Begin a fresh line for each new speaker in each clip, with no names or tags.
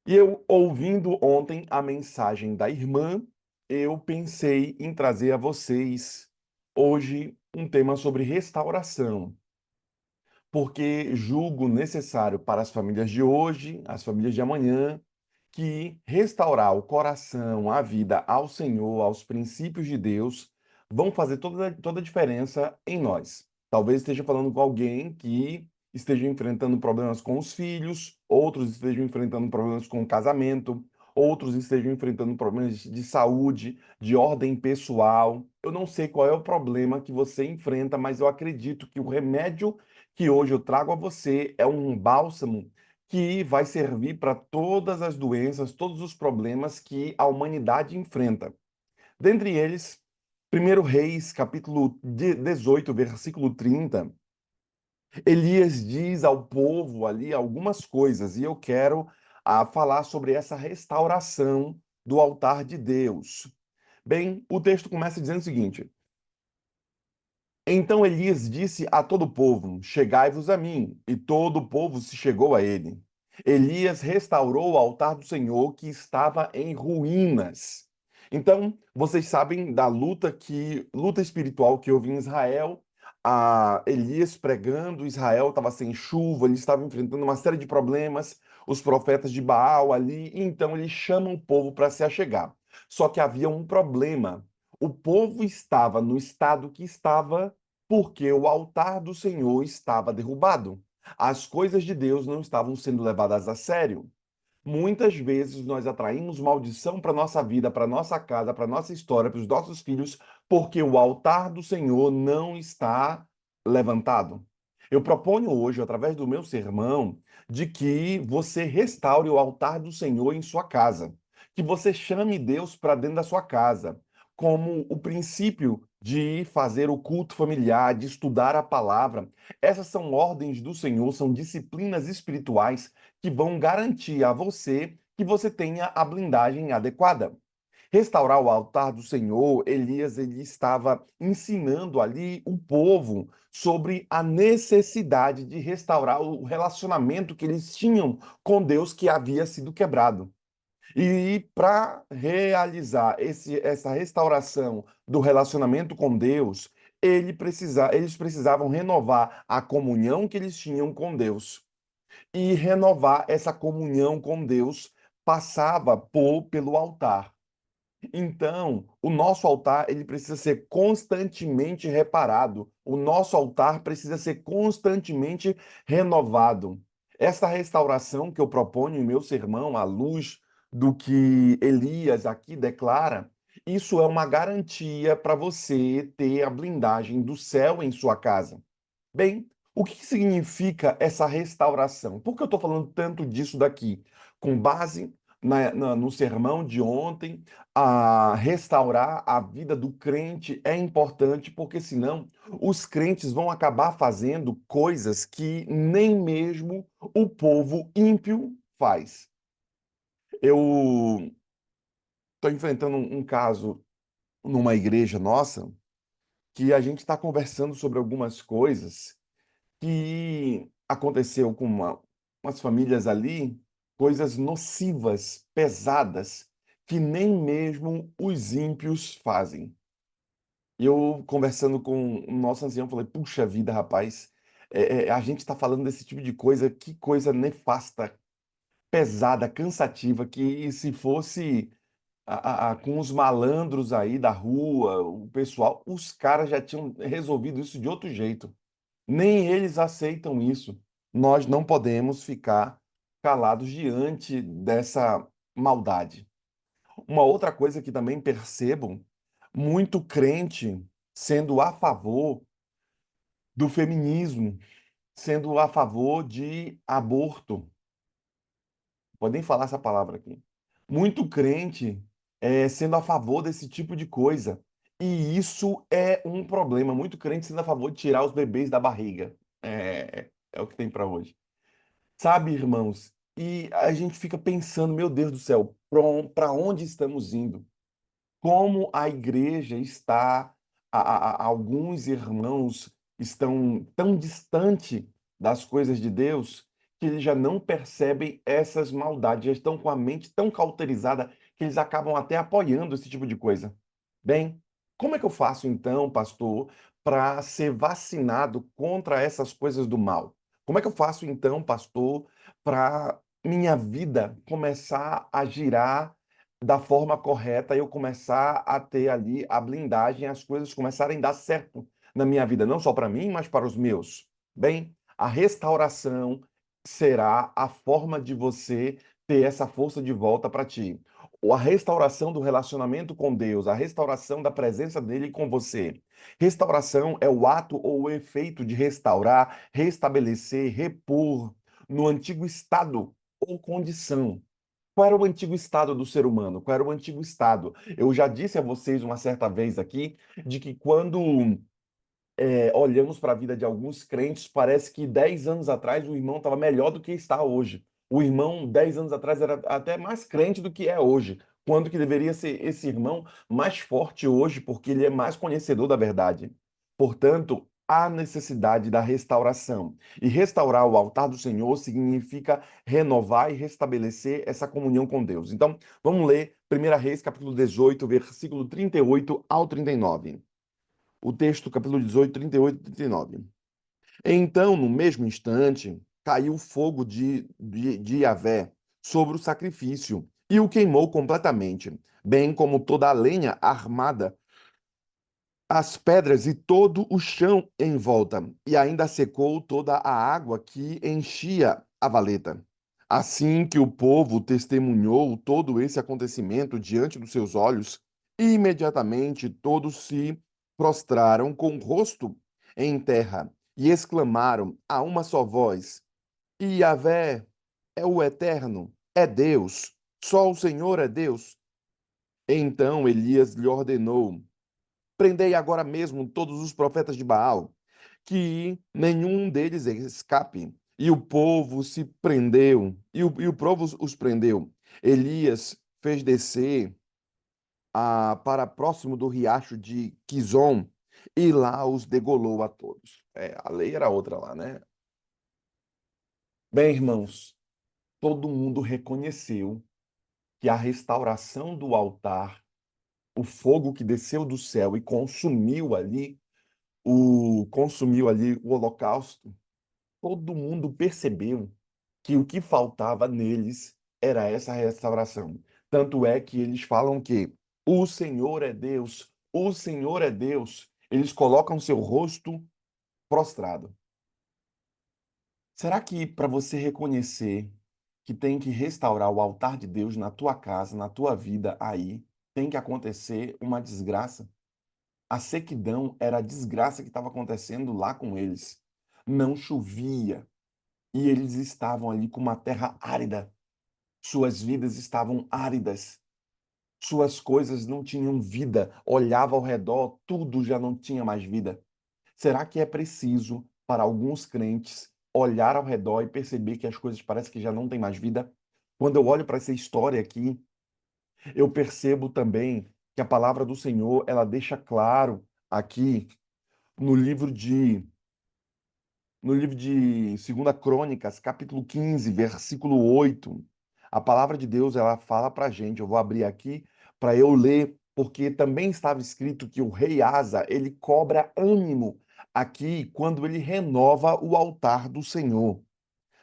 E eu, ouvindo ontem a mensagem da irmã, eu pensei em trazer a vocês hoje um tema sobre restauração, porque julgo necessário para as famílias de hoje, as famílias de amanhã, que restaurar o coração, a vida ao Senhor, aos princípios de Deus, vão fazer toda a diferença em nós. Talvez esteja falando com alguém que esteja enfrentando problemas com os filhos, outros estejam enfrentando problemas com o casamento, outros estejam enfrentando problemas de saúde, de ordem pessoal. Eu não sei qual é o problema que você enfrenta, mas eu acredito que o remédio que hoje eu trago a você é um bálsamo que vai servir para todas as doenças, todos os problemas que a humanidade enfrenta. Dentre eles, 1 Reis, capítulo 18, versículo 30, Elias diz ao povo ali algumas coisas, e eu quero falar sobre essa restauração do altar de Deus. Bem, o texto começa dizendo o seguinte: Então Elias disse a todo o povo: Chegai-vos a mim. E todo o povo se chegou a ele. Elias restaurou o altar do Senhor que estava em ruínas. Então, vocês sabem da luta espiritual que houve em Israel. Elias pregando, Israel estava sem chuva, ele estava enfrentando uma série de problemas, os profetas de Baal ali, e então ele chama o povo para se achegar. Só que havia um problema. O povo estava no estado que estava porque o altar do Senhor estava derrubado. As coisas de Deus não estavam sendo levadas a sério. Muitas vezes nós atraímos maldição para nossa vida, para nossa casa, para nossa história, para os nossos filhos, porque o altar do Senhor não está levantado. Eu proponho hoje, através do meu sermão, de que você restaure o altar do Senhor em sua casa, que você chame Deus para dentro da sua casa, como o princípio de fazer o culto familiar, de estudar a palavra. Essas são ordens do Senhor, são disciplinas espirituais que vão garantir a você que você tenha a blindagem adequada. Restaurar o altar do Senhor, Elias ele estava ensinando ali o povo sobre a necessidade de restaurar o relacionamento que eles tinham com Deus que havia sido quebrado. E para realizar essa restauração do relacionamento com Deus, eles precisavam renovar a comunhão que eles tinham com Deus e renovar essa comunhão com Deus passava pelo altar. Então, o nosso altar ele precisa ser constantemente reparado. O nosso altar precisa ser constantemente renovado. Essa restauração que eu proponho em meu sermão, à luz do que Elias aqui declara, isso é uma garantia para você ter a blindagem do céu em sua casa. Bem, o que significa essa restauração? Por que eu estou falando tanto disso daqui? Com base no sermão de ontem, a restaurar a vida do crente é importante, porque senão os crentes vão acabar fazendo coisas que nem mesmo o povo ímpio faz. Eu estou enfrentando um caso numa igreja nossa que a gente está conversando sobre algumas coisas que aconteceu com umas famílias ali, coisas nocivas, pesadas, que nem mesmo os ímpios fazem. E eu, conversando com o nosso ancião, falei: puxa vida, rapaz, a gente está falando desse tipo de coisa, que coisa nefasta, pesada, cansativa, que se fosse com os malandros aí da rua, o pessoal, os caras já tinham resolvido isso de outro jeito. Nem eles aceitam isso. Nós não podemos ficar calados diante dessa maldade. Uma outra coisa que também percebo, muito crente sendo a favor do feminismo, sendo a favor de aborto. Podem falar essa palavra aqui. Muito crente sendo a favor desse tipo de coisa. E isso é um problema. Muito crente sendo a favor de tirar os bebês da barriga. É o que tem para hoje. Sabe, irmãos? E a gente fica pensando, meu Deus do céu, para onde estamos indo? Como a igreja está, alguns irmãos estão tão distante das coisas de Deus que eles já não percebem essas maldades, já estão com a mente tão cauterizada que eles acabam até apoiando esse tipo de coisa. Bem, como é que eu faço então, pastor, para ser vacinado contra essas coisas do mal? Como é que eu faço então, pastor, para minha vida começar a girar da forma correta e eu começar a ter ali a blindagem, as coisas começarem a dar certo na minha vida, não só para mim, mas para os meus? Bem, a restauração será a forma de você ter essa força de volta para ti. Ou a restauração do relacionamento com Deus, a restauração da presença dele com você. Restauração é o ato ou o efeito de restaurar, restabelecer, repor no antigo estado ou condição. Qual era o antigo estado do ser humano? Qual era o antigo estado? Eu já disse a vocês uma certa vez aqui de que quando olhamos para a vida de alguns crentes, parece que 10 anos atrás o irmão estava melhor do que está hoje. O irmão, 10 anos atrás, era até mais crente do que é hoje. Quando que deveria ser esse irmão mais forte hoje, porque ele é mais conhecedor da verdade. Portanto, há necessidade da restauração. E restaurar o altar do Senhor significa renovar e restabelecer essa comunhão com Deus. Então, vamos ler 1 Reis, capítulo 18, versículo 38 ao 39. O texto, capítulo 18, 38 e 39. Então, no mesmo instante, caiu fogo de Yahvé sobre o sacrifício e o queimou completamente, bem como toda a lenha armada, as pedras e todo o chão em volta, e ainda secou toda a água que enchia a valeta. Assim que o povo testemunhou todo esse acontecimento diante dos seus olhos, imediatamente todos se prostraram com o rosto em terra e exclamaram a uma só voz: Yahvé é o Eterno, é Deus, só o Senhor é Deus. Então Elias lhe ordenou: prendei agora mesmo todos os profetas de Baal, que nenhum deles escape. E o povo se prendeu, e o povo os prendeu. Elias fez descer para próximo do riacho de Quizon, e lá os degolou a todos. A lei era outra lá, né? Bem, irmãos, todo mundo reconheceu que a restauração do altar, o fogo que desceu do céu e consumiu ali o holocausto, todo mundo percebeu que o que faltava neles era essa restauração. Tanto é que eles falam que o Senhor é Deus, o Senhor é Deus. Eles colocam seu rosto prostrado. Será que para você reconhecer que tem que restaurar o altar de Deus na tua casa, na tua vida aí, tem que acontecer uma desgraça? A sequidão era a desgraça que estava acontecendo lá com eles. Não chovia e eles estavam ali com uma terra árida. Suas vidas estavam áridas. Suas coisas não tinham vida. Olhava ao redor, tudo já não tinha mais vida. Será que é preciso para alguns crentes olhar ao redor e perceber que as coisas parecem que já não têm mais vida? Quando eu olho para essa história aqui, eu percebo também que a palavra do Senhor, ela deixa claro aqui no livro de no livro de 2 Crônicas, capítulo 15, versículo 8, a palavra de Deus, ela fala para a gente, eu vou abrir aqui para eu ler, porque também estava escrito que o rei Asa, ele cobra ânimo aqui quando ele renova o altar do Senhor.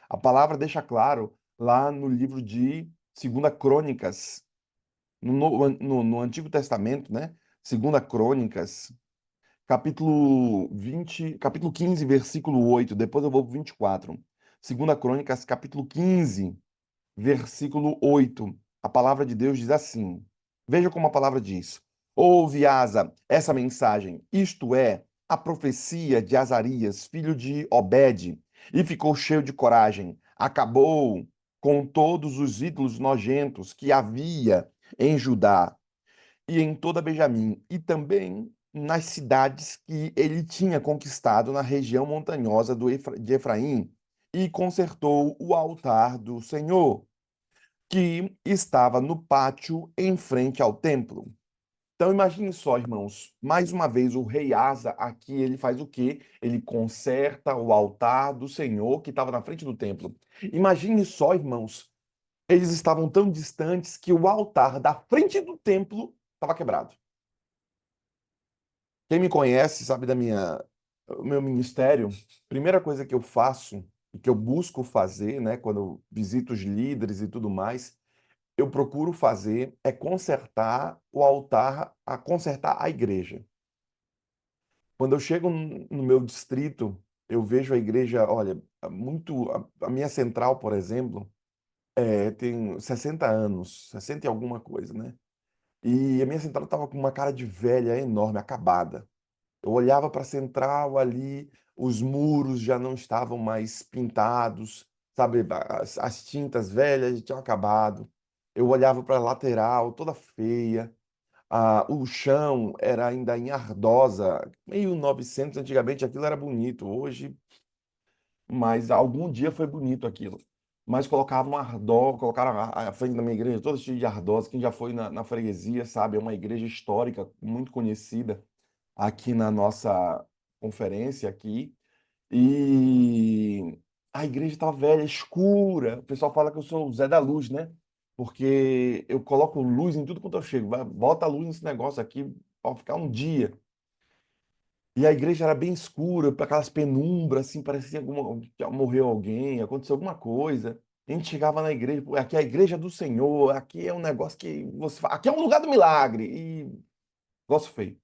A palavra deixa claro lá no livro de 2 Crônicas, no Antigo Testamento, né? 2 Crônicas, capítulo 15, versículo 8. Depois eu vou para o 24. 2 Crônicas, capítulo 15, versículo 8. A palavra de Deus diz assim: veja como a palavra diz: ouve, Asa, essa mensagem, isto é, a profecia de Azarias, filho de Obede, e ficou cheio de coragem. Acabou com todos os ídolos nojentos que havia em Judá e em toda Benjamim, e também nas cidades que ele tinha conquistado na região montanhosa de Efraim, e consertou o altar do Senhor, que estava no pátio em frente ao templo. Então imagine só, irmãos, mais uma vez o rei Asa aqui ele faz o quê? Ele conserta o altar do Senhor que estava na frente do templo. Imagine só, irmãos, eles estavam tão distantes que o altar da frente do templo estava quebrado. Quem me conhece sabe o meu ministério. Primeira coisa que eu faço e que eu busco fazer, né, quando eu visito os líderes e tudo mais, eu procuro fazer é consertar o altar, consertar a igreja. Quando eu chego no meu distrito, eu vejo a igreja, olha, a minha central, por exemplo, tem 60 anos, 60 e alguma coisa, né? E a minha central estava com uma cara de velha enorme, acabada. Eu olhava para a central ali, os muros já não estavam mais pintados, sabe? As tintas velhas já tinham acabado. Eu olhava para a lateral, toda feia. O chão era ainda em ardosa, meio 900 antigamente aquilo era bonito, hoje, mas algum dia foi bonito aquilo. Mas colocavam ardó, colocaram a frente da minha igreja toda cheia de ardosa. Quem já foi na freguesia sabe, é uma igreja histórica, muito conhecida aqui na nossa conferência aqui. E a igreja estava velha, escura. O pessoal fala que eu sou o Zé da Luz, né? Porque eu coloco luz em tudo quanto eu chego. Bota a luz nesse negócio aqui, pode ficar um dia. E a igreja era bem escura, com aquelas penumbras, assim, parecia que morreu alguém, aconteceu alguma coisa. A gente chegava na igreja, "Pô, aqui é a igreja do Senhor, aqui é um negócio que você fala, aqui é um lugar do milagre." E negócio feio.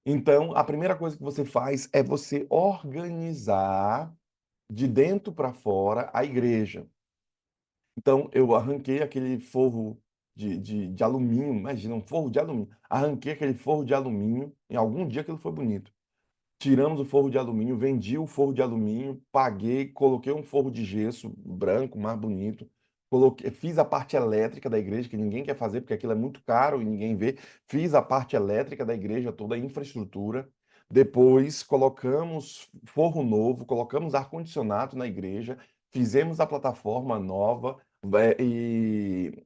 Então, a primeira coisa que você faz é você organizar de dentro para fora a igreja. Então, eu arranquei aquele forro de alumínio, imagina, um forro de alumínio. Arranquei aquele forro de alumínio, em algum dia aquilo foi bonito. Tiramos o forro de alumínio, vendi o forro de alumínio, paguei, coloquei um forro de gesso branco, mais bonito. Coloquei, fiz a parte elétrica da igreja, que ninguém quer fazer porque aquilo é muito caro e ninguém vê. Fiz a parte elétrica da igreja, toda a infraestrutura. Depois colocamos forro novo, colocamos ar-condicionado na igreja, fizemos a plataforma nova, e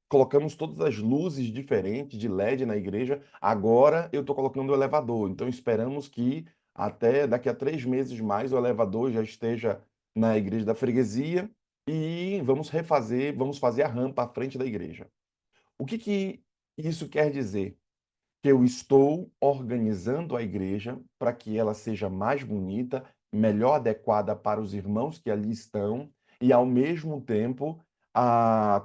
colocamos todas as luzes diferentes de LED na igreja. Agora eu estou colocando o elevador. Então esperamos que até daqui a 3 meses mais o elevador já esteja na igreja da freguesia e vamos fazer a rampa à frente da igreja. O que que isso quer dizer? Que eu estou organizando a igreja para que ela seja mais bonita, melhor adequada para os irmãos que ali estão, e ao mesmo tempo,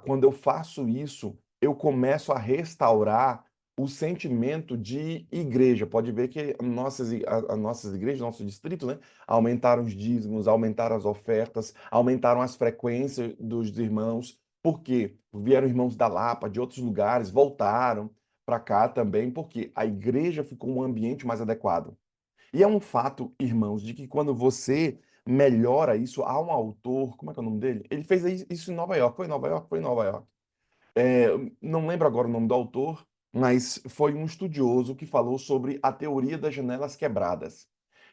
quando eu faço isso, eu começo a restaurar o sentimento de igreja. Pode ver que as nossas igrejas, nosso distrito, né, aumentaram os dízimos, aumentaram as ofertas, aumentaram as frequências dos irmãos. Por quê? Vieram irmãos da Lapa, de outros lugares, voltaram para cá também, porque a igreja ficou um ambiente mais adequado. E é um fato, irmãos, de que quando você melhora isso, há um autor, como é que é o nome dele? Ele fez isso em Nova York, foi em Nova York, foi em Nova York. É, não lembro agora o nome do autor, mas foi um estudioso que falou sobre a teoria das janelas quebradas.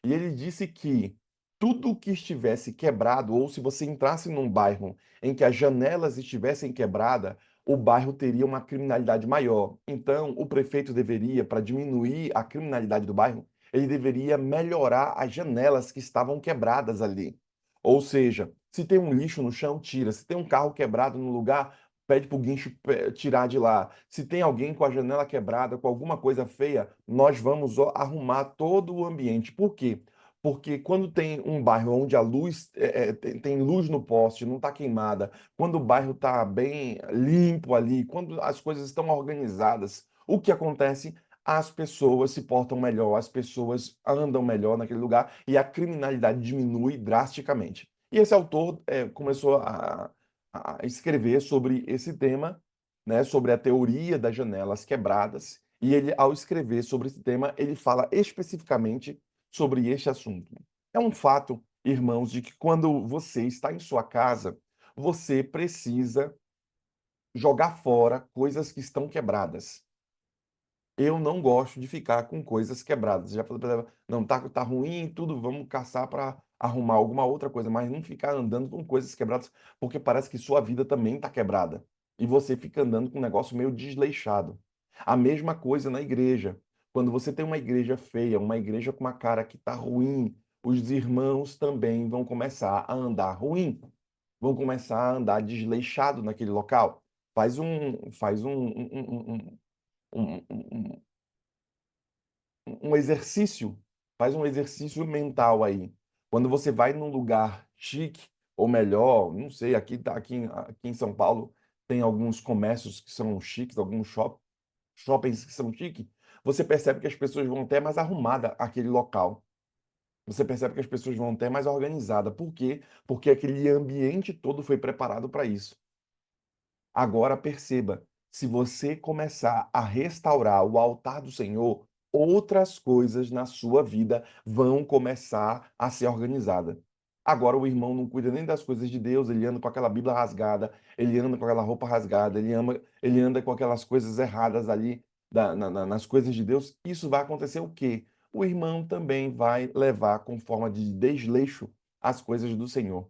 E ele disse que tudo que estivesse quebrado, ou se você entrasse num bairro em que as janelas estivessem quebradas, o bairro teria uma criminalidade maior. Então, o prefeito deveria, para diminuir a criminalidade do bairro, ele deveria melhorar as janelas que estavam quebradas ali. Ou seja, se tem um lixo no chão, tira. Se tem um carro quebrado no lugar, pede para o guincho tirar de lá. Se tem alguém com a janela quebrada, com alguma coisa feia, nós vamos arrumar todo o ambiente. Por quê? Porque quando tem um bairro onde a luz tem luz no poste, não está queimada, quando o bairro está bem limpo ali, quando as coisas estão organizadas, o que acontece? As pessoas se portam melhor, as pessoas andam melhor naquele lugar e a criminalidade diminui drasticamente. E esse autor começou a escrever sobre esse tema, né, sobre a teoria das janelas quebradas, e ele, ao escrever sobre esse tema, ele fala especificamente sobre este assunto. É um fato, irmãos, de que quando você está em sua casa, você precisa jogar fora coisas que estão quebradas. Eu não gosto de ficar com coisas quebradas. Já falei para ela, não, tá ruim tudo, vamos caçar para arrumar alguma outra coisa, mas não ficar andando com coisas quebradas, porque parece que sua vida também está quebrada. E você fica andando com um negócio meio desleixado. A mesma coisa na igreja. Quando você tem uma igreja feia, uma igreja com uma cara que está ruim, os irmãos também vão começar a andar ruim, vão começar a andar desleixado naquele local. Faz um um exercício, faz um exercício mental aí. Quando você vai num lugar chique, ou melhor, não sei, aqui em São Paulo tem alguns comércios que são chiques, alguns shoppings que são chiques, você percebe que as pessoas vão até mais arrumada aquele local. Você percebe que as pessoas vão até mais organizada. Por quê? Porque aquele ambiente todo foi preparado para isso. Agora perceba, se você começar a restaurar o altar do Senhor, outras coisas na sua vida vão começar a ser organizadas. Agora o irmão não cuida nem das coisas de Deus, ele anda com aquela Bíblia rasgada, ele anda com aquela roupa rasgada, ele anda com aquelas coisas erradas ali nas coisas de Deus. Isso vai acontecer o quê? O irmão também vai levar com forma de desleixo as coisas do Senhor.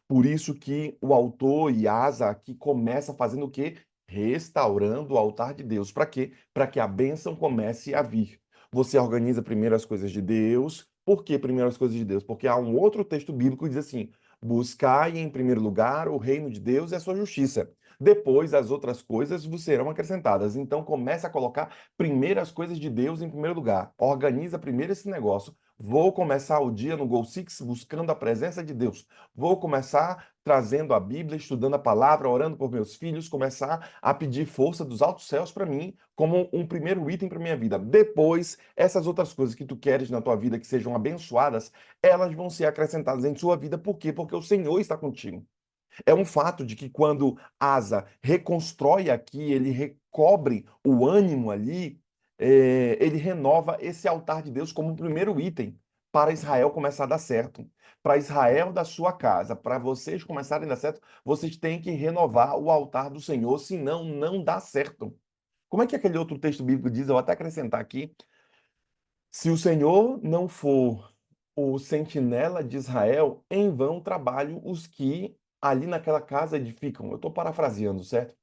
Por isso que o autor Iasa aqui começa fazendo o quê? Restaurando o altar de Deus. Para quê? Para que a bênção comece a vir. Você organiza primeiro as coisas de Deus. Por que primeiro as coisas de Deus? Porque há um outro texto bíblico que diz assim: buscai em primeiro lugar o reino de Deus e a sua justiça. Depois as outras coisas vos serão acrescentadas. Então comece a colocar primeiro as coisas de Deus em primeiro lugar. Organiza primeiro esse negócio. Vou começar o dia no Go Six buscando a presença de Deus. Vou começar trazendo a Bíblia, estudando a palavra, orando por meus filhos, começar a pedir força dos altos céus para mim, como um primeiro item para minha vida. Depois, essas outras coisas que tu queres na tua vida que sejam abençoadas, elas vão ser acrescentadas em sua vida. Por quê? Porque o Senhor está contigo. É um fato de que quando Asa reconstrói aqui, ele recobre o ânimo ali, ele renova esse altar de Deus como o primeiro item para Israel começar a dar certo. Para Israel da sua casa, para vocês começarem a dar certo, vocês têm que renovar o altar do Senhor, senão não dá certo. Como é que aquele outro texto bíblico diz? Eu vou até acrescentar aqui. Se o Senhor não for o sentinela de Israel, em vão trabalham os que ali naquela casa edificam. Eu estou parafraseando, certo?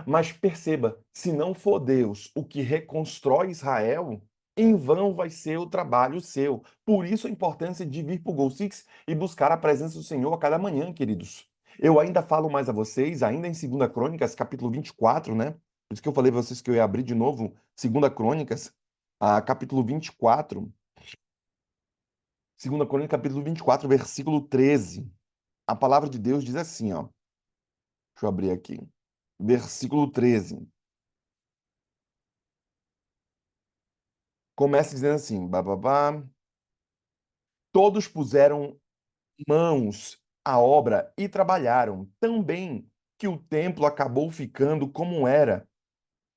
Mas perceba, se não for Deus o que reconstrói Israel, em vão vai ser o trabalho seu. Por isso a importância de vir para o Gol Six e buscar a presença do Senhor a cada manhã, queridos. Eu ainda falo mais a vocês, ainda em 2 Crônicas, capítulo 24, né? Por isso que eu falei para vocês que eu ia abrir de novo 2 Crônicas, capítulo 24. 2 Crônicas, capítulo 24, versículo 13. A palavra de Deus diz assim, ó. Deixa eu abrir aqui. Versículo 13. Começa dizendo assim, bababá. Todos puseram mãos à obra e trabalharam tão bem que o templo acabou ficando como era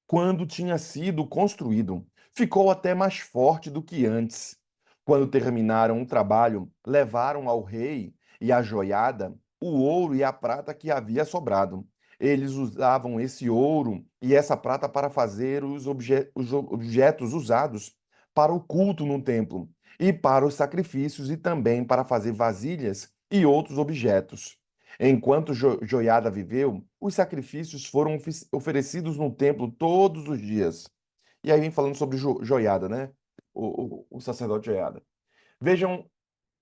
quando tinha sido construído. Ficou até mais forte do que antes. Quando terminaram o trabalho, levaram ao rei e à joiada o ouro e a prata que havia sobrado. Eles usavam esse ouro e essa prata para fazer os objetos usados para o culto no templo e para os sacrifícios e também para fazer vasilhas e outros objetos. Enquanto Joiada viveu, os sacrifícios foram oferecidos no templo todos os dias. E aí vem falando sobre Joiada, né? O sacerdote Joiada. Vejam,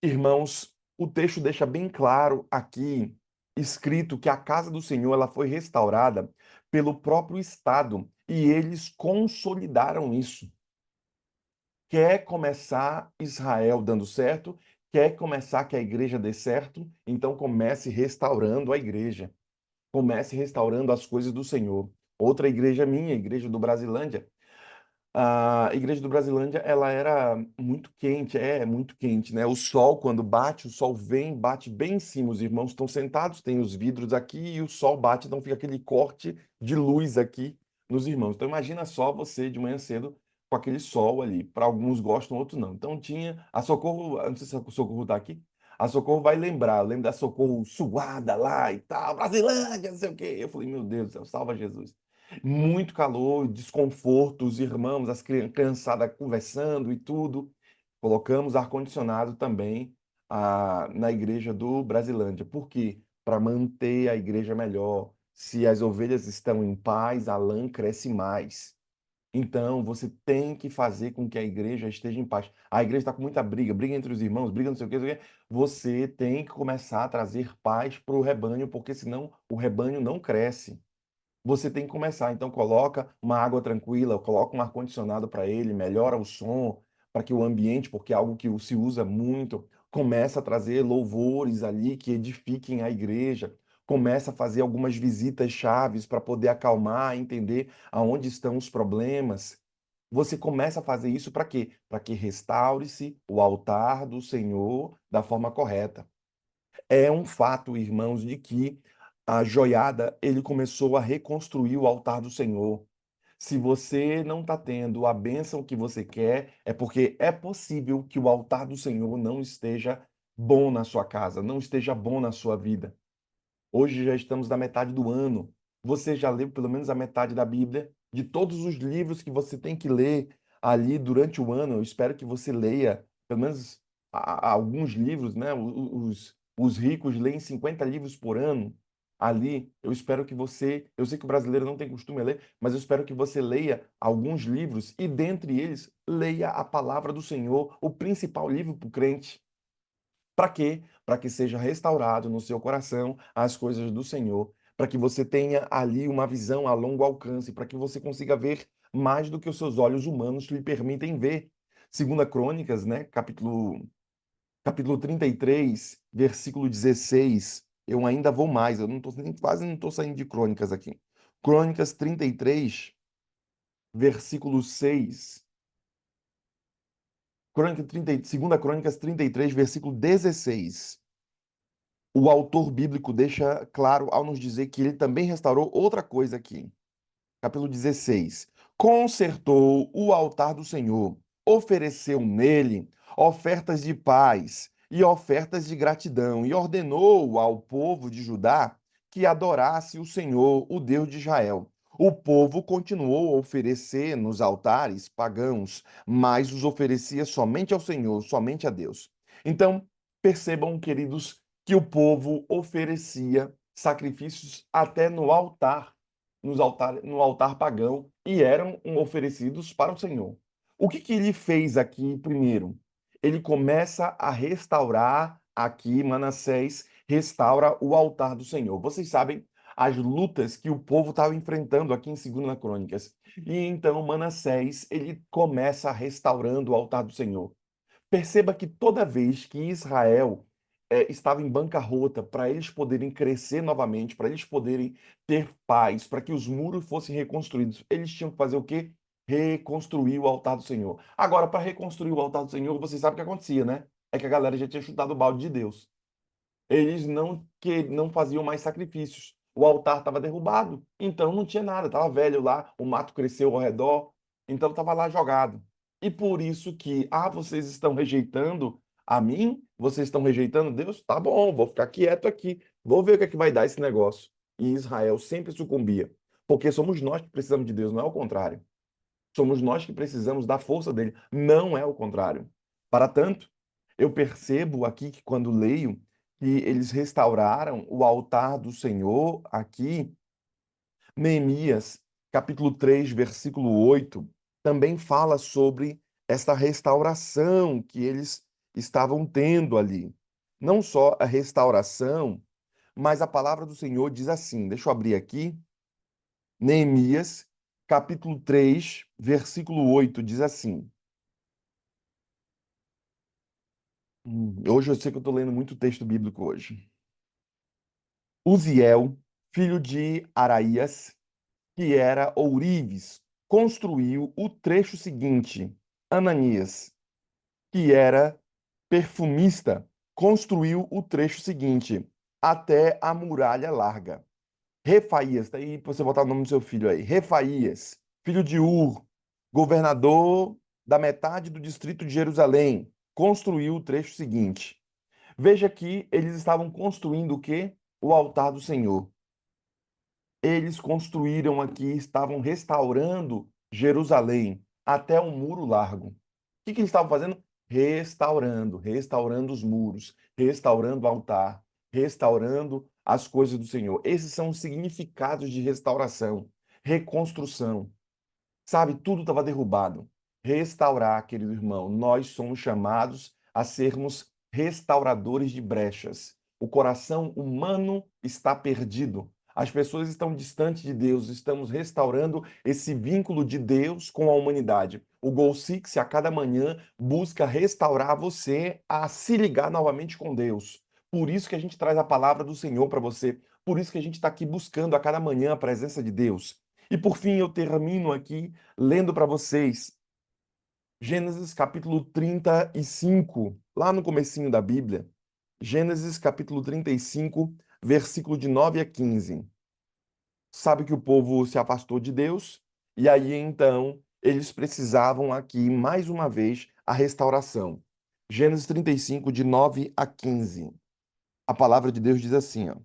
irmãos, o texto deixa bem claro aqui, escrito que a casa do Senhor ela foi restaurada pelo próprio Estado e eles consolidaram isso. Quer começar Israel dando certo? Quer começar que a igreja dê certo? Então comece restaurando a igreja. Comece restaurando as coisas do Senhor. Outra igreja minha, a igreja do Brasilândia. A igreja do Brasilândia, ela era muito quente, é muito quente, né? O sol, quando bate, o sol vem, bate bem em cima. Os irmãos estão sentados, tem os vidros aqui e o sol bate, então fica aquele corte de luz aqui nos irmãos. Então imagina só você de manhã cedo com aquele sol ali. Para alguns gostam, outros não. Então tinha a Socorro, eu não sei se a Socorro está aqui. A Socorro vai lembrar, lembra da Socorro suada lá e tal, Brasilândia, não sei o quê. Eu falei, meu Deus do céu, salva Jesus. Muito calor, desconforto, os irmãos, as criançadas conversando e tudo. Colocamos ar-condicionado também na igreja do Brasilândia. Por quê? Para manter a igreja melhor. Se as ovelhas estão em paz, a lã cresce mais. Então, você tem que fazer com que a igreja esteja em paz. A igreja está com muita briga, briga entre os irmãos, briga não sei o quê, não sei o quê. Você tem que começar a trazer paz para o rebanho, porque senão o rebanho não cresce. Você tem que começar. Então, coloca uma água tranquila, coloca um ar-condicionado para ele, melhora o som, para que o ambiente, porque é algo que se usa muito, começa a trazer louvores ali que edifiquem a igreja, começa a fazer algumas visitas chaves para poder acalmar, entender aonde estão os problemas. Você começa a fazer isso para quê? Para que restaure-se o altar do Senhor da forma correta. É um fato, irmãos, de que a joiada, ele começou a reconstruir o altar do Senhor. Se você não está tendo a bênção que você quer, é porque é possível que o altar do Senhor não esteja bom na sua casa, não esteja bom na sua vida. Hoje já estamos na metade do ano. Você já leu pelo menos a metade da Bíblia? De todos os livros que você tem que ler ali durante o ano, eu espero que você leia pelo menos alguns livros, né? Os ricos leem 50 livros por ano. Ali, eu espero que você. Eu sei que o brasileiro não tem costume a ler, mas eu espero que você leia alguns livros e, dentre eles, leia a palavra do Senhor, o principal livro para o crente. Para quê? Para que seja restaurado no seu coração as coisas do Senhor, para que você tenha ali uma visão a longo alcance, para que você consiga ver mais do que os seus olhos humanos lhe permitem ver. Segunda Crônicas, né, capítulo 33, versículo 16. Eu ainda vou mais, eu não tô, quase não estou saindo de Crônicas aqui. Crônicas 33, versículo 6. Segunda Crônicas 33, versículo 16. O autor bíblico deixa claro ao nos dizer que ele também restaurou outra coisa aqui. Capítulo 16. Consertou o altar do Senhor, ofereceu nele ofertas de paz e ofertas de gratidão, e ordenou ao povo de Judá que adorasse o Senhor, o Deus de Israel. O povo continuou a oferecer nos altares pagãos, mas os oferecia somente ao Senhor, somente a Deus. Então, percebam, queridos, que o povo oferecia sacrifícios até no altar pagão e eram oferecidos para o Senhor. O que ele fez aqui primeiro? Ele começa a restaurar aqui, Manassés restaura o altar do Senhor. Vocês sabem as lutas que o povo estava enfrentando aqui em 2 Crônicas. E então Manassés, ele começa restaurando o altar do Senhor. Perceba que toda vez que Israel estava em bancarrota, para eles poderem crescer novamente, para eles poderem ter paz, para que os muros fossem reconstruídos, eles tinham que fazer o quê? Reconstruir o altar do Senhor. Agora, para reconstruir o altar do Senhor, você sabe o que acontecia, né? É que a galera já tinha chutado o balde de Deus. Eles não faziam mais sacrifícios. O altar estava derrubado, então não tinha nada, estava velho lá, o mato cresceu ao redor, então estava lá jogado. E por isso que, vocês estão rejeitando a mim? Vocês estão rejeitando Deus? Tá bom, vou ficar quieto aqui, vou ver o que é que vai dar esse negócio. E Israel sempre sucumbia, porque somos nós que precisamos de Deus, não é o contrário. Somos nós que precisamos da força dele, não é o contrário. Para tanto, eu percebo aqui que quando leio que eles restauraram o altar do Senhor aqui, Neemias, capítulo 3, versículo 8, também fala sobre esta restauração que eles estavam tendo ali. Não só a restauração, mas a palavra do Senhor diz assim, deixa eu abrir aqui, Neemias, capítulo 3, versículo 8, diz assim. Hoje eu sei que eu estou lendo muito texto bíblico hoje. Uziel, filho de Araías, que era ourives, construiu o trecho seguinte. Ananias, que era perfumista, construiu o trecho seguinte, até a muralha larga. Refaías, tá aí pra você botar o nome do seu filho aí. Refaías, filho de Ur, governador da metade do distrito de Jerusalém, construiu o trecho seguinte. Veja que eles estavam construindo o quê? O altar do Senhor. Eles construíram aqui, estavam restaurando Jerusalém até o muro largo. O que eles estavam fazendo? Restaurando os muros, restaurando o altar, restaurando as coisas do Senhor. Esses são os significados de restauração, reconstrução. Sabe, tudo estava derrubado. Restaurar, querido irmão, nós somos chamados a sermos restauradores de brechas. O coração humano está perdido. As pessoas estão distantes de Deus. Estamos restaurando esse vínculo de Deus com a humanidade. O Goal Six, a cada manhã, busca restaurar você a se ligar novamente com Deus. Por isso que a gente traz a palavra do Senhor para você. Por isso que a gente está aqui buscando a cada manhã a presença de Deus. E por fim, eu termino aqui lendo para vocês Gênesis capítulo 35, lá no comecinho da Bíblia. Gênesis capítulo 35, versículo de 9 a 15. Sabe que o povo se afastou de Deus, e aí então eles precisavam aqui, mais uma vez, a restauração. Gênesis 35, de 9 a 15. A palavra de Deus diz assim, ó.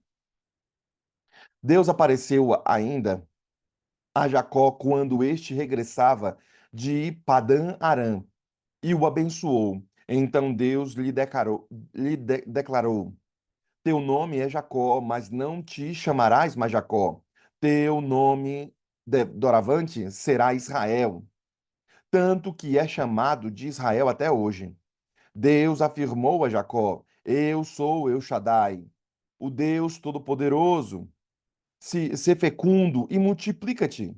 Deus apareceu ainda a Jacó quando este regressava de Padã Arã e o abençoou. Então Deus lhe declarou: Teu nome é Jacó, mas não te chamarás mais Jacó. Teu nome doravante será Israel, tanto que é chamado de Israel até hoje. Deus afirmou a Jacó: Eu sou El Shaddai, o Deus Todo-Poderoso. Se fecundo e multiplica-te.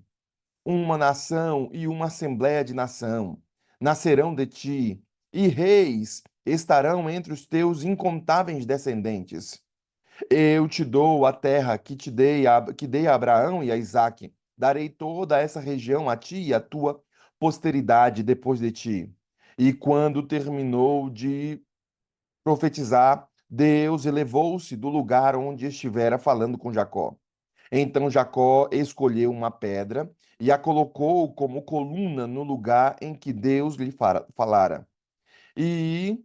Uma nação e uma assembléia de nação nascerão de ti, e reis estarão entre os teus incontáveis descendentes. Eu te dou a terra que dei a Abraão e a Isaque. Darei toda essa região a ti e à tua posteridade depois de ti. E quando terminou de profetizar, Deus elevou-se do lugar onde estivera falando com Jacó. Então Jacó escolheu uma pedra e a colocou como coluna no lugar em que Deus lhe falara. E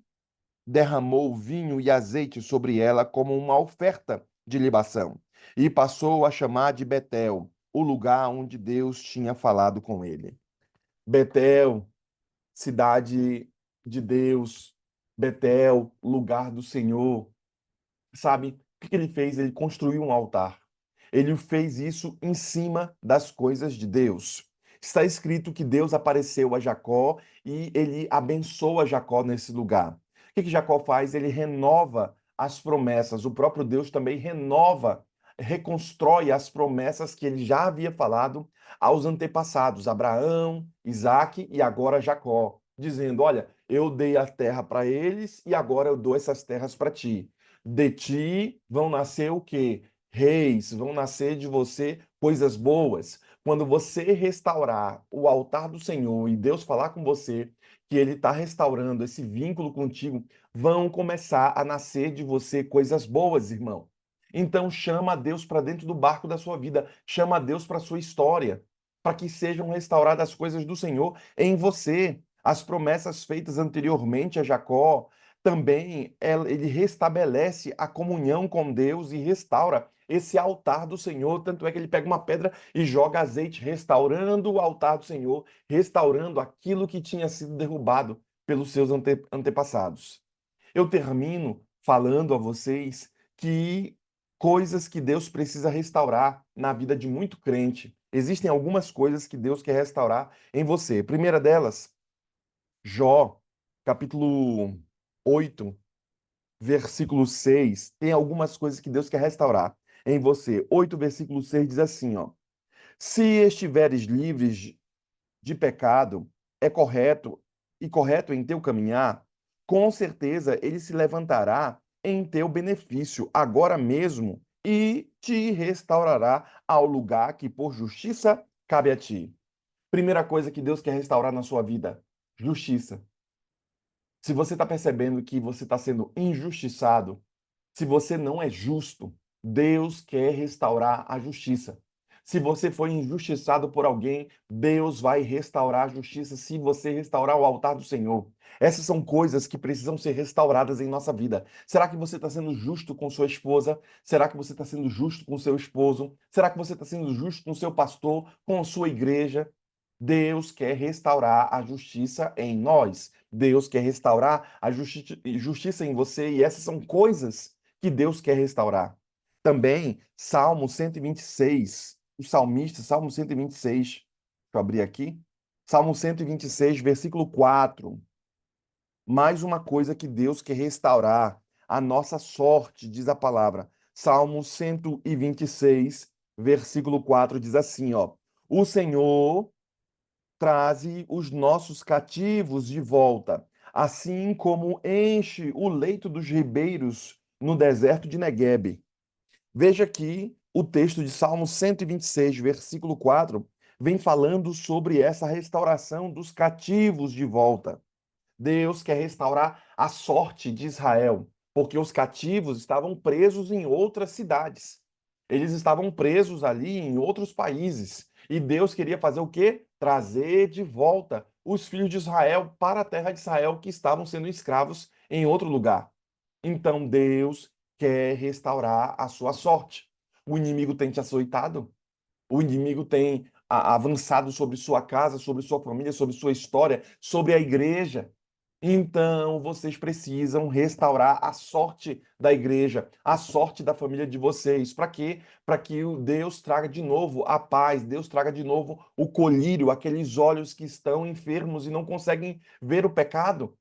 derramou vinho e azeite sobre ela como uma oferta de libação. E passou a chamar de Betel, o lugar onde Deus tinha falado com ele. Betel, cidade de Deus. Betel, lugar do Senhor. Sabe, o que ele fez? Ele construiu um altar. Ele fez isso em cima das coisas de Deus. Está escrito que Deus apareceu a Jacó e ele abençoa Jacó nesse lugar. O que Jacó faz? Ele renova as promessas. O próprio Deus também renova, reconstrói as promessas que ele já havia falado aos antepassados, Abraão, Isaque e agora Jacó, dizendo: Olha, eu dei a terra para eles e agora eu dou essas terras para ti. De ti vão nascer o quê? Reis, vão nascer de você coisas boas. Quando você restaurar o altar do Senhor e Deus falar com você que Ele está restaurando esse vínculo contigo, vão começar a nascer de você coisas boas, irmão. Então chama a Deus para dentro do barco da sua vida, chama a Deus para a sua história, para que sejam restauradas as coisas do Senhor em você. As promessas feitas anteriormente a Jacó, também ele restabelece a comunhão com Deus e restaura esse altar do Senhor. Tanto é que ele pega uma pedra e joga azeite, restaurando o altar do Senhor, restaurando aquilo que tinha sido derrubado pelos seus antepassados. Eu termino falando a vocês que coisas que Deus precisa restaurar na vida de muito crente. Existem algumas coisas que Deus quer restaurar em você. Primeira delas, Jó, capítulo 8, versículo 6, tem algumas coisas que Deus quer restaurar em você. 8, versículo 6 diz assim, ó: Se estiveres livres de pecado, é correto em teu caminhar, com certeza ele se levantará em teu benefício agora mesmo e te restaurará ao lugar que por justiça cabe a ti. Primeira coisa que Deus quer restaurar na sua vida: justiça. Se você está percebendo que você está sendo injustiçado, se você não é justo, Deus quer restaurar a justiça. Se você foi injustiçado por alguém, Deus vai restaurar a justiça se você restaurar o altar do Senhor. Essas são coisas que precisam ser restauradas em nossa vida. Será que você está sendo justo com sua esposa? Será que você está sendo justo com seu esposo? Será que você está sendo justo com seu pastor, com sua igreja? Deus quer restaurar a justiça em nós. Deus quer restaurar a justiça em você. E essas são coisas que Deus quer restaurar. Também, Salmo 126, o salmista, Salmo 126. Deixa eu abrir aqui. Salmo 126, versículo 4. Mais uma coisa que Deus quer restaurar, a nossa sorte, diz a palavra. Salmo 126, versículo 4 diz assim, ó: O Senhor traze os nossos cativos de volta, assim como enche o leito dos ribeiros no deserto de Neguebe. Veja aqui o texto de Salmo 126, versículo 4, vem falando sobre essa restauração dos cativos de volta. Deus quer restaurar a sorte de Israel, porque os cativos estavam presos em outras cidades. Eles estavam presos ali em outros países. E Deus queria fazer o quê? Trazer de volta os filhos de Israel para a terra de Israel que estavam sendo escravos em outro lugar. Então Deus quer restaurar a sua sorte. O inimigo tem te açoitado, o inimigo tem avançado sobre sua casa, sobre sua família, sobre sua história, sobre a igreja. Então, vocês precisam restaurar a sorte da igreja, a sorte da família de vocês. Para quê? Para que o Deus traga de novo a paz, Deus traga de novo o colírio, aqueles olhos que estão enfermos e não conseguem ver o pecado.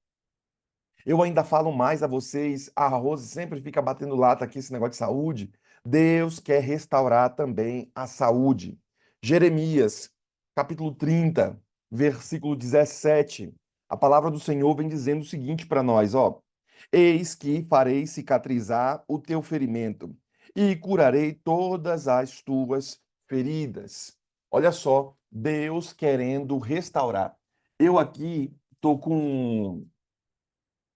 Eu ainda falo mais a vocês, a Rose sempre fica batendo lata aqui esse negócio de saúde. Deus quer restaurar também a saúde. Jeremias, capítulo 30, versículo 17. A palavra do Senhor vem dizendo o seguinte para nós, ó: Eis que farei cicatrizar o teu ferimento e curarei todas as tuas feridas. Olha só, Deus querendo restaurar. Eu aqui tô com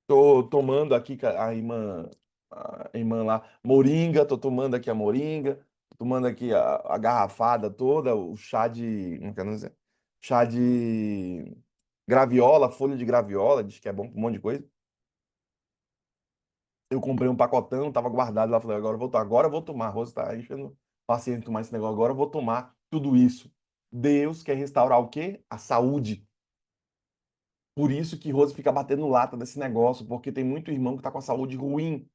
Tô tomando aqui com a irmã lá, moringa, tô tomando aqui a moringa, tô tomando aqui a garrafada toda, o chá de, como que é o nome? Chá de graviola, folha de graviola, diz que é bom pra um monte de coisa. Eu comprei um pacotão, tava guardado lá, falei, agora eu vou tomar, a Rosa tá enchendo paciente tomar esse negócio, agora eu vou tomar tudo isso. Deus quer restaurar o quê? A saúde. Por isso que Rose fica batendo lata desse negócio, porque tem muito irmão que tá com a saúde ruim.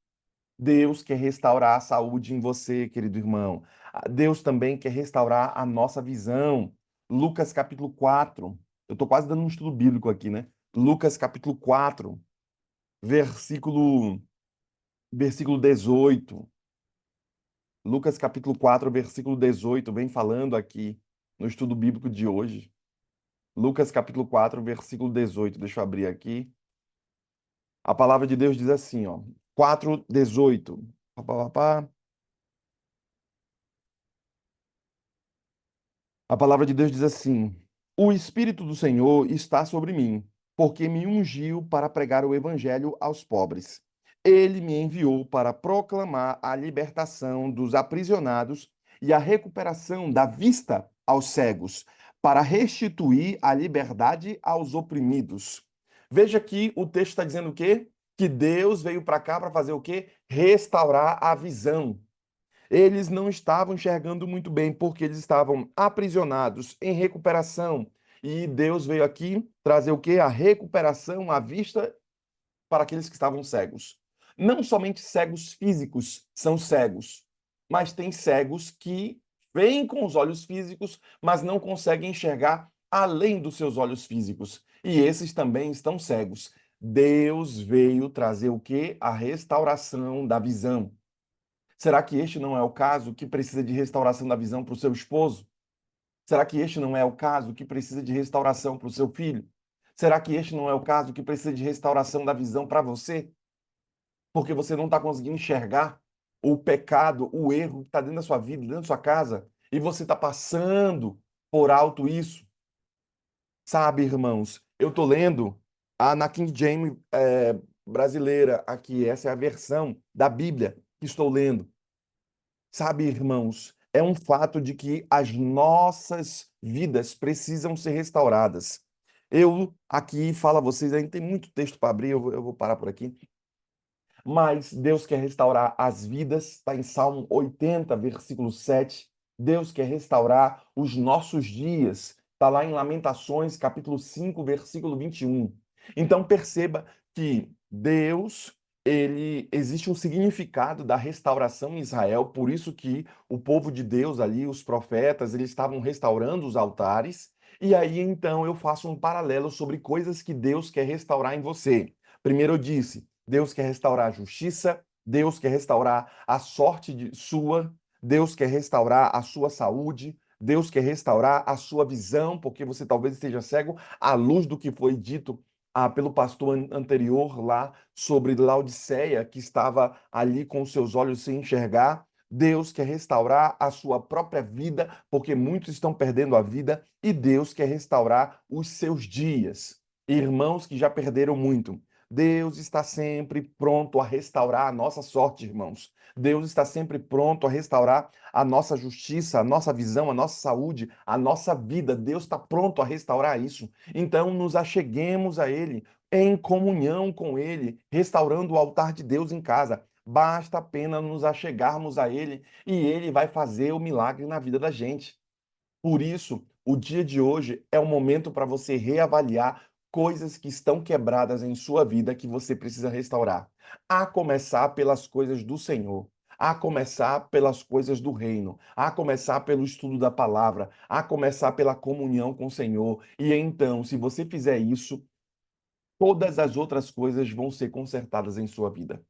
Deus quer restaurar a saúde em você, querido irmão. Deus também quer restaurar a nossa visão. Lucas capítulo 4. Eu estou quase dando um estudo bíblico aqui, né? Lucas capítulo 4, versículo 18. Lucas capítulo 4, versículo 18, vem falando aqui no estudo bíblico de hoje. Lucas capítulo 4, versículo 18. Deixa eu abrir aqui. A palavra de Deus diz assim, ó. 4:18. Pá, pá, pá, pá. A palavra de Deus diz assim: O Espírito do Senhor está sobre mim, porque me ungiu para pregar o evangelho aos pobres. Ele me enviou para proclamar a libertação dos aprisionados e a recuperação da vista aos cegos, para restituir a liberdade aos oprimidos. Veja que o texto está dizendo o quê? Que Deus veio para cá para fazer o quê? Restaurar a visão. Eles não estavam enxergando muito bem, porque eles estavam aprisionados em recuperação. E Deus veio aqui trazer o quê? A recuperação à vista para aqueles que estavam cegos. Não somente cegos físicos são cegos, mas tem cegos que veem com os olhos físicos, mas não conseguem enxergar além dos seus olhos físicos. E esses também estão cegos. Deus veio trazer o quê? A restauração da visão. Será que este não é o caso que precisa de restauração da visão para o seu esposo? Será que este não é o caso que precisa de restauração para o seu filho? Será que este não é o caso que precisa de restauração da visão para você? Porque você não está conseguindo enxergar o pecado, o erro que está dentro da sua vida, dentro da sua casa, e você está passando por alto isso. Sabe, irmãos, eu estou lendo na King James brasileira aqui, essa é a versão da Bíblia que estou lendo. Sabe, irmãos, é um fato de que as nossas vidas precisam ser restauradas. Eu aqui falo a vocês, ainda tem muito texto para abrir, eu vou parar por aqui. Mas Deus quer restaurar as vidas, está em Salmo 80, versículo 7. Deus quer restaurar os nossos dias, está lá em Lamentações, capítulo 5, versículo 21. Então perceba que Deus, ele existe um significado da restauração em Israel, por isso que o povo de Deus ali, os profetas, eles estavam restaurando os altares, E aí então eu faço um paralelo sobre coisas que Deus quer restaurar em você. Primeiro eu disse, Deus quer restaurar a justiça, Deus quer restaurar a sorte sua, Deus quer restaurar a sua saúde, Deus quer restaurar a sua visão, porque você talvez esteja cego à luz do que foi dito pelo pastor anterior lá sobre Laodiceia, que estava ali com seus olhos sem enxergar. Deus quer restaurar a sua própria vida, porque muitos estão perdendo a vida, e Deus quer restaurar os seus dias. Irmãos que já perderam muito, Deus está sempre pronto a restaurar a nossa sorte, irmãos. Deus está sempre pronto a restaurar a nossa justiça, a nossa visão, a nossa saúde, a nossa vida. Deus está pronto a restaurar isso. Então, nos acheguemos a Ele, em comunhão com Ele, restaurando o altar de Deus em casa. Basta apenas nos achegarmos a Ele e Ele vai fazer o milagre na vida da gente. Por isso, o dia de hoje é um momento para você reavaliar coisas que estão quebradas em sua vida que você precisa restaurar. A começar pelas coisas do Senhor, a começar pelas coisas do reino, a começar pelo estudo da palavra, a começar pela comunhão com o Senhor. E então, se você fizer isso, todas as outras coisas vão ser consertadas em sua vida.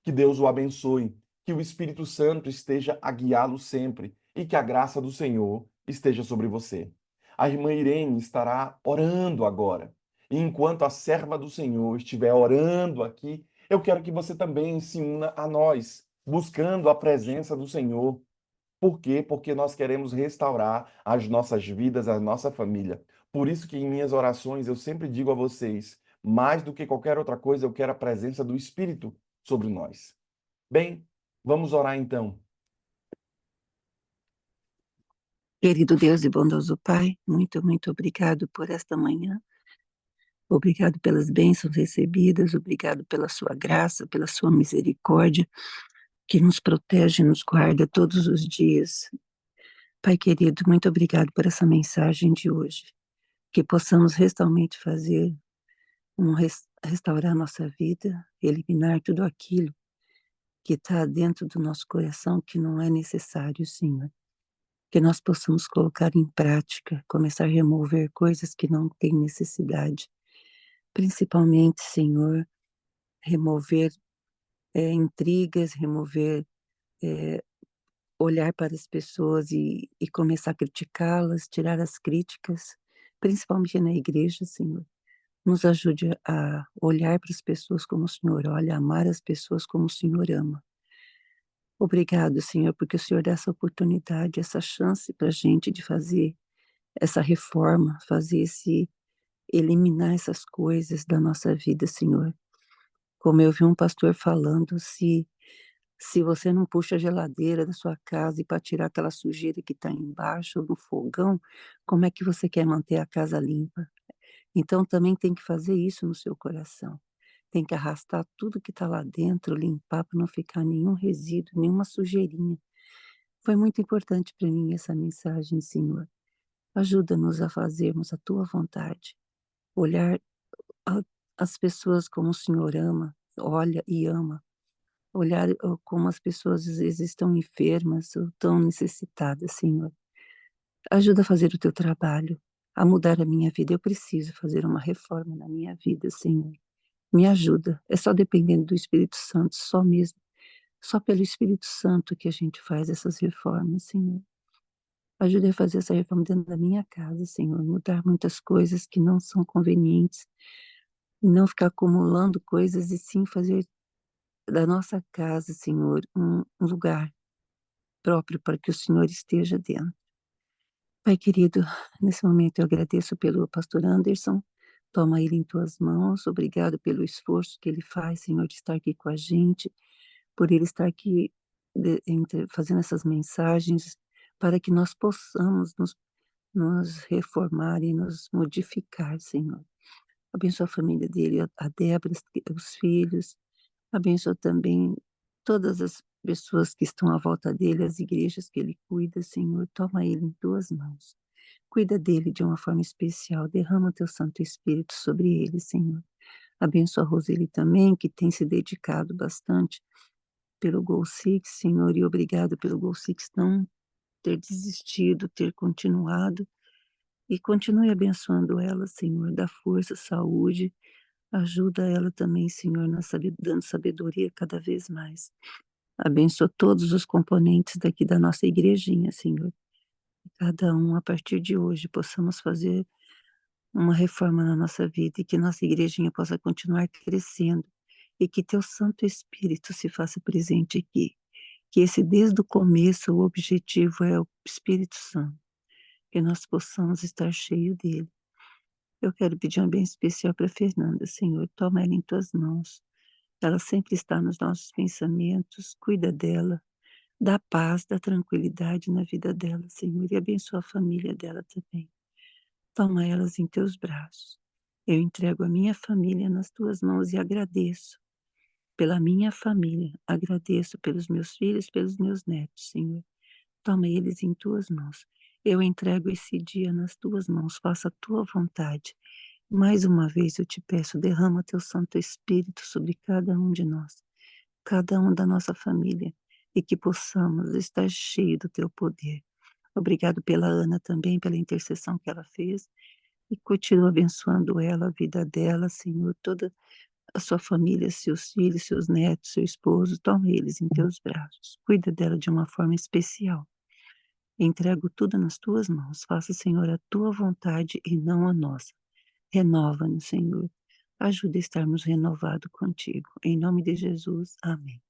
Que Deus o abençoe, que o Espírito Santo esteja a guiá-lo sempre e que a graça do Senhor esteja sobre você. A irmã Irene estará orando agora. E enquanto a serva do Senhor estiver orando aqui, eu quero que você também se una a nós, buscando a presença do Senhor. Por quê? Porque nós queremos restaurar as nossas vidas, a nossa família. Por isso que em minhas orações eu sempre digo a vocês, mais do que qualquer outra coisa, eu quero a presença do Espírito sobre nós. Bem, vamos orar então.
Querido Deus e bondoso Pai, muito, muito obrigado por esta manhã. Obrigado pelas bênçãos recebidas, obrigado pela sua graça, pela sua misericórdia, que nos protege e nos guarda todos os dias. Pai querido, muito obrigado por essa mensagem de hoje. Que possamos realmente fazer restaurar nossa vida, eliminar tudo aquilo que está dentro do nosso coração que não é necessário, Senhor. Que nós possamos colocar em prática, começar a remover coisas que não têm necessidade. Principalmente, Senhor, remover intrigas, remover, olhar para as pessoas e começar a criticá-las, tirar as críticas, principalmente na igreja, Senhor. Nos ajude a olhar para as pessoas como o Senhor olha, amar as pessoas como o Senhor ama. Obrigado, Senhor, porque o Senhor dá essa oportunidade, essa chance para a gente de fazer essa reforma, eliminar essas coisas da nossa vida, Senhor. Como eu vi um pastor falando, se você não puxa a geladeira da sua casa e para tirar aquela sujeira que está embaixo do fogão, como é que você quer manter a casa limpa? Então também tem que fazer isso no seu coração. Tem que arrastar tudo que está lá dentro, limpar para não ficar nenhum resíduo, nenhuma sujeirinha. Foi muito importante para mim essa mensagem, Senhor. Ajuda-nos a fazermos a tua vontade, olhar a- as pessoas como o Senhor ama, olha e ama. Olhar como as pessoas às vezes estão enfermas ou tão necessitadas, Senhor. Ajuda a fazer o teu trabalho, a mudar a minha vida. Eu preciso fazer uma reforma na minha vida, Senhor. Me ajuda. É só dependendo do Espírito Santo, só mesmo. Só pelo Espírito Santo que a gente faz essas reformas, Senhor. Ajude a fazer essa reforma dentro da minha casa, Senhor. Mudar muitas coisas que não são convenientes. E não ficar acumulando coisas e sim fazer da nossa casa, Senhor, um lugar próprio para que o Senhor esteja dentro. Pai querido, nesse momento eu agradeço pelo pastor Anderson, toma ele em tuas mãos, obrigado pelo esforço que ele faz, Senhor, de estar aqui com a gente, por ele estar aqui fazendo essas mensagens, para que nós possamos nos reformar e nos modificar, Senhor. Abençoa a família dele, a Débora, os filhos, abençoa também todas as pessoas que estão à volta dele, as igrejas que ele cuida, Senhor. Toma ele em tuas mãos. Cuida dele de uma forma especial. Derrama teu Santo Espírito sobre ele, Senhor. Abençoa a Roseli também, que tem se dedicado bastante pelo Gol Six, Senhor, e obrigado pelo Gol Six não ter desistido, ter continuado. E continue abençoando ela, Senhor, dá força, saúde, ajuda ela também, Senhor, dando sabedoria cada vez mais. Abençoa todos os componentes daqui da nossa igrejinha, Senhor. Que cada um, a partir de hoje, possamos fazer uma reforma na nossa vida e que nossa igrejinha possa continuar crescendo e que teu Santo Espírito se faça presente aqui. Que esse desde o começo, o objetivo é o Espírito Santo, que nós possamos estar cheio dele. Eu quero pedir um bem especial para Fernanda, Senhor, toma ela em tuas mãos. Ela sempre está nos nossos pensamentos, cuida dela, dá paz, dá tranquilidade na vida dela, Senhor, e abençoa a família dela também. Toma elas em teus braços. Eu entrego a minha família nas tuas mãos e agradeço pela minha família, agradeço pelos meus filhos, pelos meus netos, Senhor. Toma eles em tuas mãos. Eu entrego esse dia nas tuas mãos, faça a tua vontade. Mais uma vez eu te peço, derrama teu Santo Espírito sobre cada um de nós, cada um da nossa família, e que possamos estar cheio do teu poder. Obrigado pela Ana também, pela intercessão que ela fez, e continua abençoando ela, a vida dela, Senhor, toda a sua família, seus filhos, seus netos, seu esposo, toma eles em teus braços, cuida dela de uma forma especial. Entrego tudo nas tuas mãos, faça, Senhor, a tua vontade e não a nossa. Renova-nos, Senhor. Ajuda a estarmos renovados contigo. Em nome de Jesus, amém.